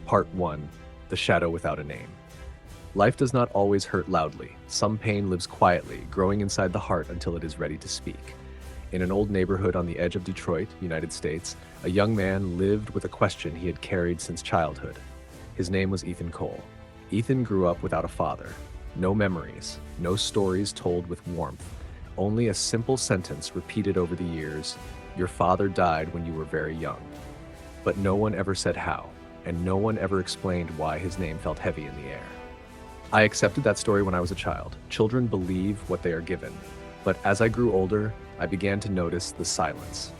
Part 1. The Shadow Without a Name. Life does not always hurt loudly. Some pain lives quietly, growing inside the heart until it is ready to speak. In an old neighborhood on the edge of Detroit, United States, a young man lived with a question he had carried since childhood. His name was Ethan Cole. Ethan grew up without a father. No memories, no stories told with warmth, only a simple sentence repeated over the years: "Your father died when you were very young." But no one ever said how, and no one ever explained why his name felt heavy in the air. I accepted that story when I was a child. Children believe what they are given. But as I grew older, I began to notice the silence.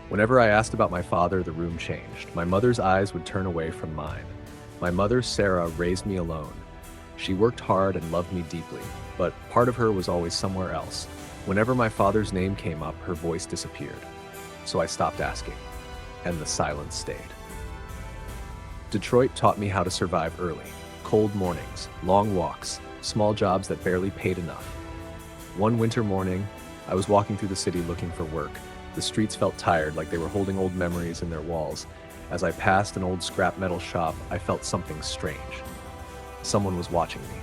Whenever I asked about my father, the room changed. My mother's eyes would turn away from mine. My mother, Sarah, raised me alone. She worked hard and loved me deeply, but part of her was always somewhere else. Whenever my father's name came up, her voice disappeared. So I stopped asking, and the silence stayed. Detroit taught me how to survive early. Cold mornings, long walks, small jobs that barely paid enough. One winter morning, I was walking through the city looking for work. The streets felt tired, like they were holding old memories in their walls. As I passed an old scrap metal shop, I felt something strange. Someone was watching me.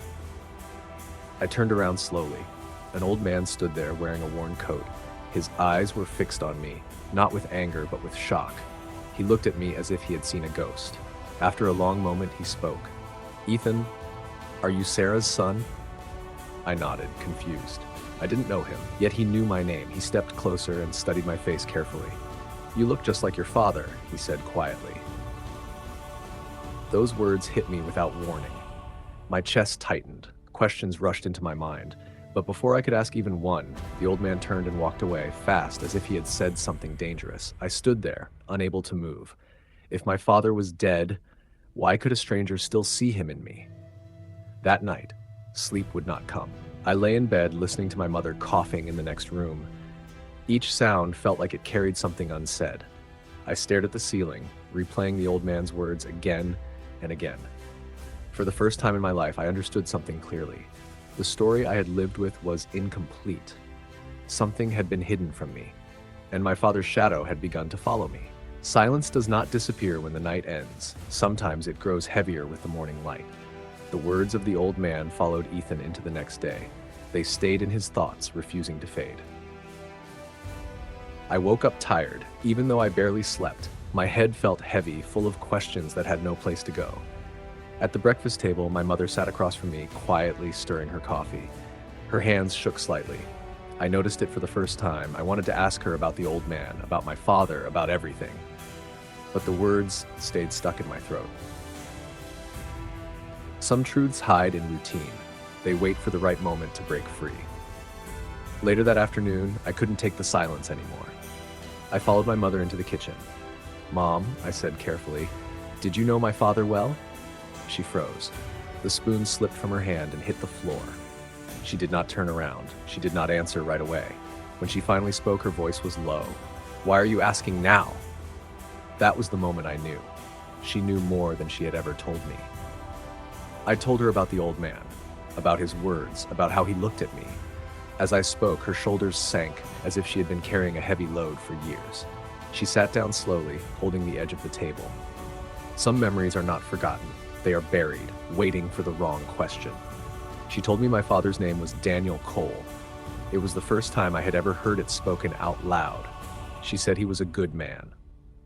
I turned around slowly. An old man stood there wearing a worn coat. His eyes were fixed on me, not with anger, but with shock. He looked at me as if he had seen a ghost. After a long moment, he spoke. "Ethan, are you Sarah's son?" I nodded, confused. I didn't know him, yet he knew my name. He stepped closer and studied my face carefully. "You look just like your father," he said quietly. Those words hit me without warning. My chest tightened. Questions rushed into my mind. But before I could ask even one, the old man turned and walked away, fast, as if he had said something dangerous. I stood there, unable to move. If my father was dead, why could a stranger still see him in me? That night, sleep would not come. I lay in bed, listening to my mother coughing in the next room. Each sound felt like it carried something unsaid. I stared at the ceiling, replaying the old man's words again and again. For the first time in my life, I understood something clearly. The story I had lived with was incomplete. Something had been hidden from me, and my father's shadow had begun to follow me. Silence does not disappear when the night ends. Sometimes it grows heavier with the morning light. The words of the old man followed Ethan into the next day. They stayed in his thoughts, refusing to fade. I woke up tired, even though I barely slept. My head felt heavy, full of questions that had no place to go. At the breakfast table, my mother sat across from me, quietly stirring her coffee. Her hands shook slightly. I noticed it for the first time. I wanted to ask her about the old man, about my father, about everything. But the words stayed stuck in my throat. Some truths hide in routine. They wait for the right moment to break free. Later that afternoon, I couldn't take the silence anymore. I followed my mother into the kitchen. "Mom," I said carefully, "did you know my father well?" She froze. The spoon slipped from her hand and hit the floor. She did not turn around. She did not answer right away. When she finally spoke, her voice was low. "Why are you asking now?" That was the moment I knew. She knew more than she had ever told me. I told her about the old man, about his words, about how he looked at me. As I spoke, her shoulders sank as if she had been carrying a heavy load for years. She sat down slowly, holding the edge of the table. Some memories are not forgotten. They are buried, waiting for the wrong question. She told me my father's name was Daniel Cole. It was the first time I had ever heard it spoken out loud. She said he was a good man,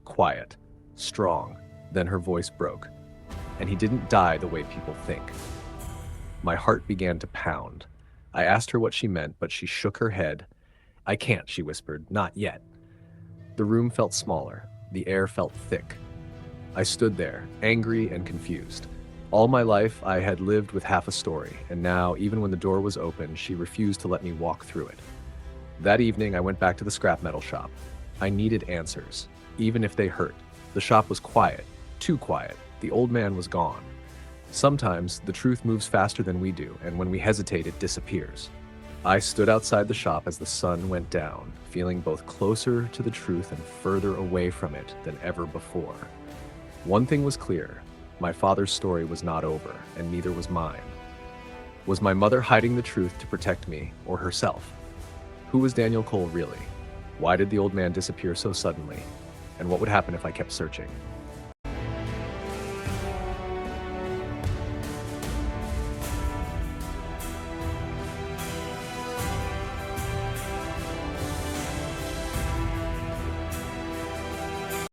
quiet, strong. Then her voice broke. And he didn't die the way people think. My heart began to pound. I asked her what she meant, but she shook her head. "I can't," she whispered, "not yet." The room felt smaller. The air felt thick. I stood there, angry and confused. All my life, I had lived with half a story, and now, even when the door was open, she refused to let me walk through it. That evening, I went back to the scrap metal shop. I needed answers, even if they hurt. The shop was quiet, too quiet. The old man was gone. Sometimes, the truth moves faster than we do, and when we hesitate, it disappears. I stood outside the shop as the sun went down, feeling both closer to the truth and further away from it than ever before. One thing was clear. My father's story was not over, and neither was mine. Was my mother hiding the truth to protect me, or herself? Who was Daniel Cole really? Why did the old man disappear so suddenly? And what would happen if I kept searching?